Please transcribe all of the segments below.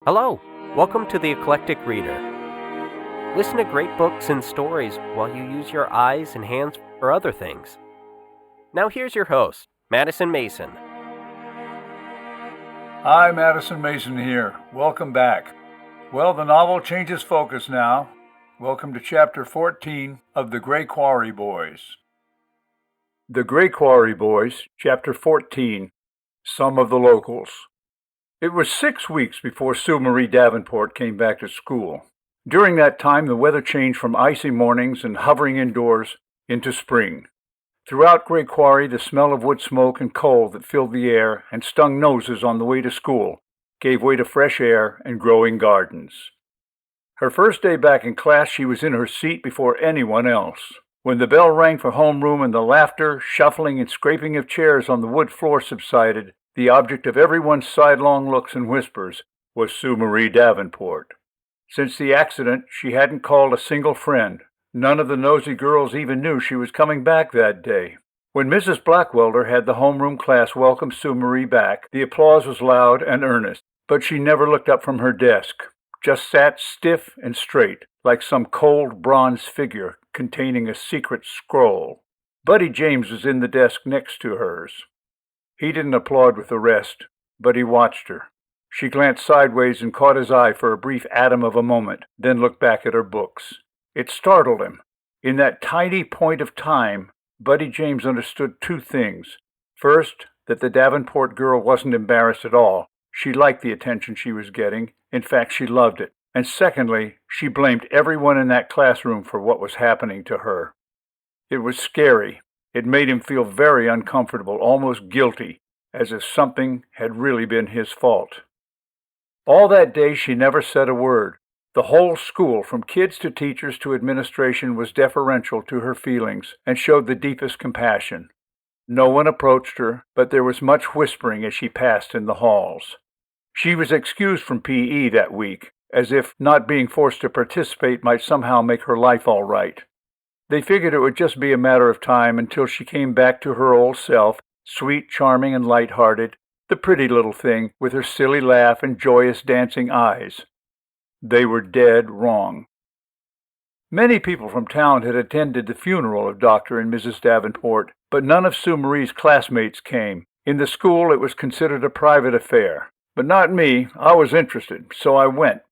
Hello, welcome to the Eclectic Reader. Listen to great books and stories while you use your eyes and hands for other things. Now here's your host, Madison Mason. Hi, Madison Mason here. Welcome back. Well, the novel changes focus now. Welcome to Chapter 14 of The Grey Quarry Boys. The Grey Quarry Boys, Chapter 14, Some of the Locals. It was 6 weeks before Sue Marie Davenport came back to school. During that time, the weather changed from icy mornings and hovering indoors into spring. Throughout Grey Quarry, the smell of wood smoke and coal that filled the air and stung noses on the way to school gave way to fresh air and growing gardens. Her first day back in class, she was in her seat before anyone else. When the bell rang for homeroom and the laughter, shuffling, and scraping of chairs on the wood floor subsided, the object of everyone's sidelong looks and whispers was Sue Marie Davenport. Since the accident, she hadn't called a single friend. None of the nosy girls even knew she was coming back that day. When Mrs. Blackwelder had the homeroom class welcome Sue Marie back, the applause was loud and earnest, but she never looked up from her desk, just sat stiff and straight, like some cold bronze figure containing a secret scroll. Buddy James was in the desk next to hers. He didn't applaud with the rest, but he watched her. She glanced sideways and caught his eye for a brief atom of a moment, then looked back at her books. It startled him. In that tiny point of time, Buddy James understood two things. First, that the Davenport girl wasn't embarrassed at all. She liked the attention she was getting. In fact, she loved it. And secondly, she blamed everyone in that classroom for what was happening to her. It was scary. It made him feel very uncomfortable, almost guilty, as if something had really been his fault. All that day she never said a word. The whole school, from kids to teachers to administration, was deferential to her feelings and showed the deepest compassion. No one approached her, but there was much whispering as she passed in the halls. She was excused from PE that week, as if not being forced to participate might somehow make her life all right. They figured it would just be a matter of time until she came back to her old self, sweet, charming, and light-hearted, the pretty little thing with her silly laugh and joyous dancing eyes. They were dead wrong. Many people from town had attended the funeral of Dr. and Mrs. Davenport, but none of Sue Marie's classmates came. In the school it was considered a private affair. But not me. I was interested, so I went.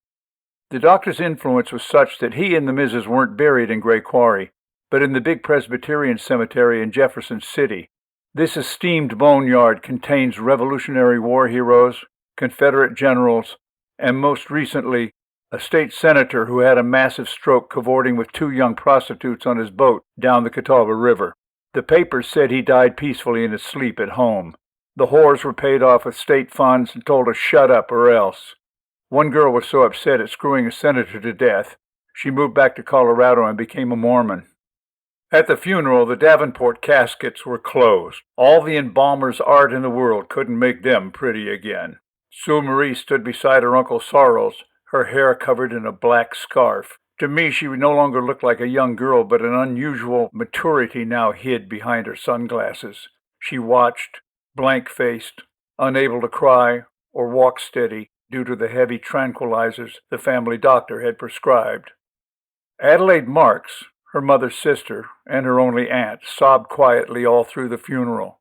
The doctor's influence was such that he and the Misses weren't buried in Grey Quarry, but in the big Presbyterian cemetery in Jefferson City. This esteemed boneyard contains Revolutionary War heroes, Confederate generals, and most recently, a state senator who had a massive stroke cavorting with two young prostitutes on his boat down the Catawba River. The papers said he died peacefully in his sleep at home. The whores were paid off with state funds and told to shut up or else. One girl was so upset at screwing a senator to death, she moved back to Colorado and became a Mormon. At the funeral, the Davenport caskets were closed. All the embalmer's art in the world couldn't make them pretty again. Sue Marie stood beside her Uncle Sorrels, her hair covered in a black scarf. To me, she no longer looked like a young girl, but an unusual maturity now hid behind her sunglasses. She watched, blank-faced, unable to cry or walk steady due to the heavy tranquilizers the family doctor had prescribed. Adelaide Marks, her mother's sister, and her only aunt, sobbed quietly all through the funeral.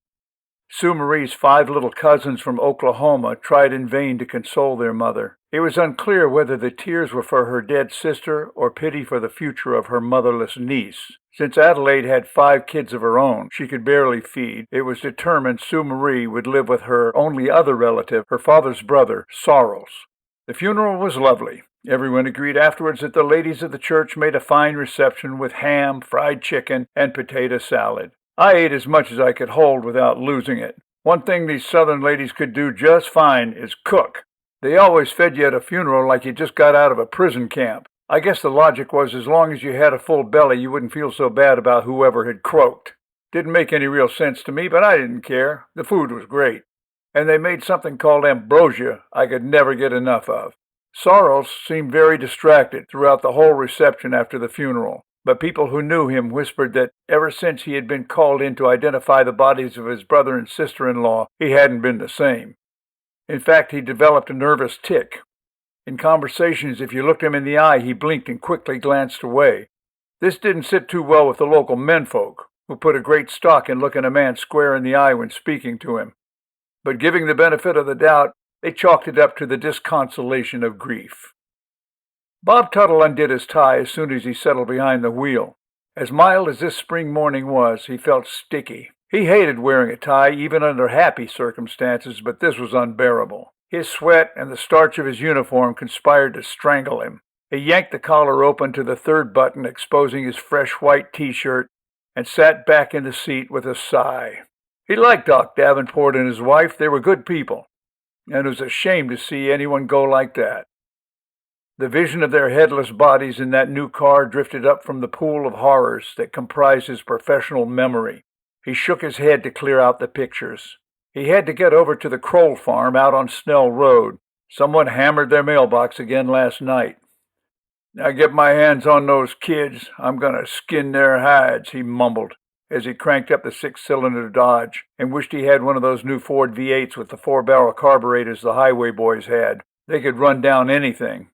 Sue Marie's 5 little cousins from Oklahoma tried in vain to console their mother. It was unclear whether the tears were for her dead sister or pity for the future of her motherless niece. Since Adelaide had 5 kids of her own she could barely feed, it was determined Sue Marie would live with her only other relative, her father's brother, Sorrels. The funeral was lovely. Everyone agreed afterwards that the ladies of the church made a fine reception with ham, fried chicken, and potato salad. I ate as much as I could hold without losing it. One thing these Southern ladies could do just fine is cook. They always fed you at a funeral like you just got out of a prison camp. I guess the logic was as long as you had a full belly, you wouldn't feel so bad about whoever had croaked. Didn't make any real sense to me, but I didn't care. The food was great. And they made something called ambrosia I could never get enough of. Sorrels seemed very distracted throughout the whole reception after the funeral, but people who knew him whispered that ever since he had been called in to identify the bodies of his brother and sister-in-law, he hadn't been the same. In fact, he developed a nervous tic. In conversations, if you looked him in the eye, he blinked and quickly glanced away. This didn't sit too well with the local menfolk, who put a great stock in looking a man square in the eye when speaking to him. But giving the benefit of the doubt, they chalked it up to the disconsolation of grief. Bob Tuttle undid his tie as soon as he settled behind the wheel. As mild as this spring morning was, he felt sticky. He hated wearing a tie even under happy circumstances, but this was unbearable. His sweat and the starch of his uniform conspired to strangle him. He yanked the collar open to the third button, exposing his fresh white T-shirt, and sat back in the seat with a sigh. He liked Doc Davenport and his wife. They were good people, and it was a shame to see anyone go like that. The vision of their headless bodies in that new car drifted up from the pool of horrors that comprised his professional memory. He shook his head to clear out the pictures. He had to get over to the Kroll farm out on Snell Road. Someone hammered their mailbox again last night. "Now get my hands on those kids. I'm going to skin their hides," he mumbled as he cranked up the six-cylinder Dodge and wished he had one of those new Ford V8s with the four-barrel carburetors the highway boys had. They could run down anything.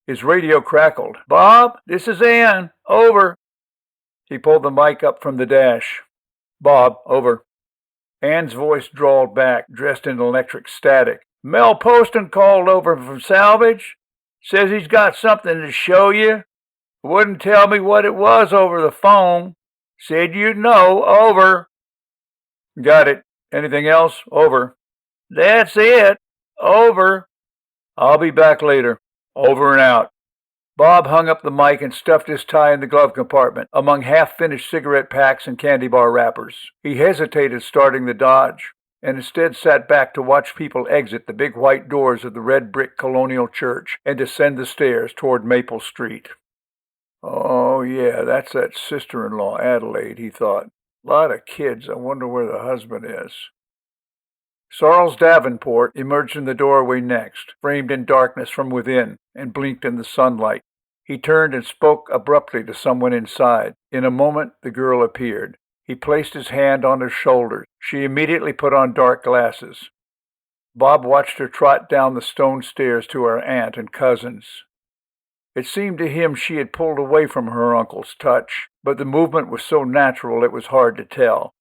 His radio crackled. "Bob, this is Ann. Over." He pulled the mic up from the dash. "Bob, over." Ann's voice drawled back, dressed in electric static. "Mel Poston called over from salvage. Says he's got something to show you. Wouldn't tell me what it was over the phone. Said you'd know. Over." "Got it. Anything else?" "Over." "That's it. Over." "I'll be back later." "Over and out." Bob hung up the mic and stuffed his tie in the glove compartment, among half-finished cigarette packs and candy bar wrappers. He hesitated starting the Dodge, and instead sat back to watch people exit the big white doors of the red brick colonial church and descend the stairs toward Maple Street. "Oh, yeah, that's that sister-in-law, Adelaide," he thought. "Lot of kids. I wonder where the husband is." Sarles Davenport emerged in the doorway next, framed in darkness from within, and blinked in the sunlight. He turned and spoke abruptly to someone inside. In a moment, the girl appeared. He placed his hand on her shoulder. She immediately put on dark glasses. Bob watched her trot down the stone stairs to her aunt and cousins. It seemed to him she had pulled away from her uncle's touch, but the movement was so natural it was hard to tell.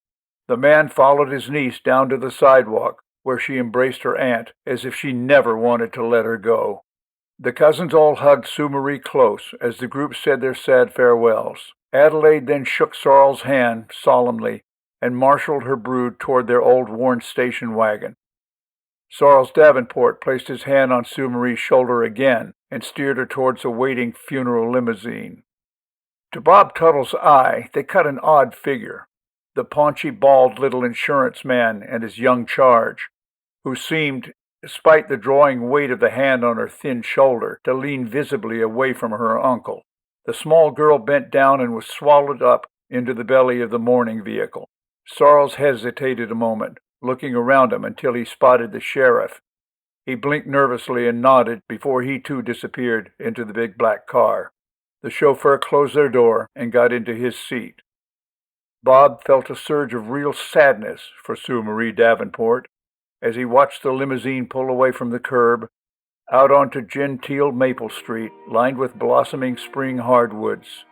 The man followed his niece down to the sidewalk, where she embraced her aunt as if she never wanted to let her go. The cousins all hugged Sue Marie close as the group said their sad farewells. Adelaide then shook Sarles' hand solemnly and marshaled her brood toward their old worn station wagon. Sarles Davenport placed his hand on Sue Marie's shoulder again and steered her towards a waiting funeral limousine. To Bob Tuttle's eye, they cut an odd figure. The paunchy, bald little insurance man and his young charge, who seemed, despite the drawing weight of the hand on her thin shoulder, to lean visibly away from her uncle. The small girl bent down and was swallowed up into the belly of the mourning vehicle. Sarles hesitated a moment, looking around him until he spotted the sheriff. He blinked nervously and nodded before he too disappeared into the big black car. The chauffeur closed their door and got into his seat. Bob felt a surge of real sadness for Sue Marie Davenport as he watched the limousine pull away from the curb out onto genteel Maple Street, lined with blossoming spring hardwoods.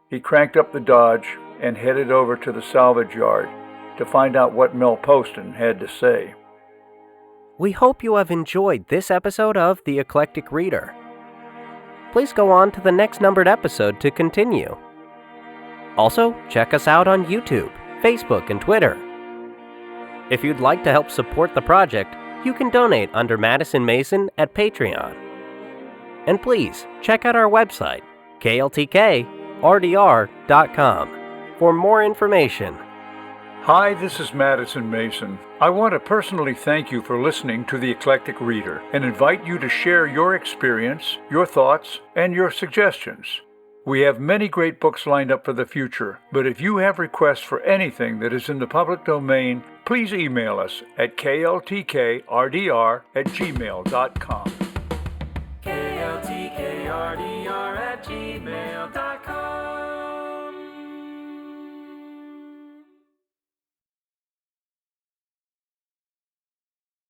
He cranked up the Dodge and headed over to the salvage yard to find out what Mel Poston had to say. We hope you have enjoyed this episode of The Eclectic Reader. Please go on to the next numbered episode to continue. Also, check us out on YouTube, Facebook, and Twitter. If you'd like to help support the project, you can donate under Madison Mason at Patreon. And please, check out our website, kltkrdr.com, for more information. Hi, this is Madison Mason. I want to personally thank you for listening to The Eclectic Reader and invite you to share your experience, your thoughts, and your suggestions. We have many great books lined up for the future, but if you have requests for anything that is in the public domain, please email us at kltkrdr@gmail.com. kltkrdr@gmail.com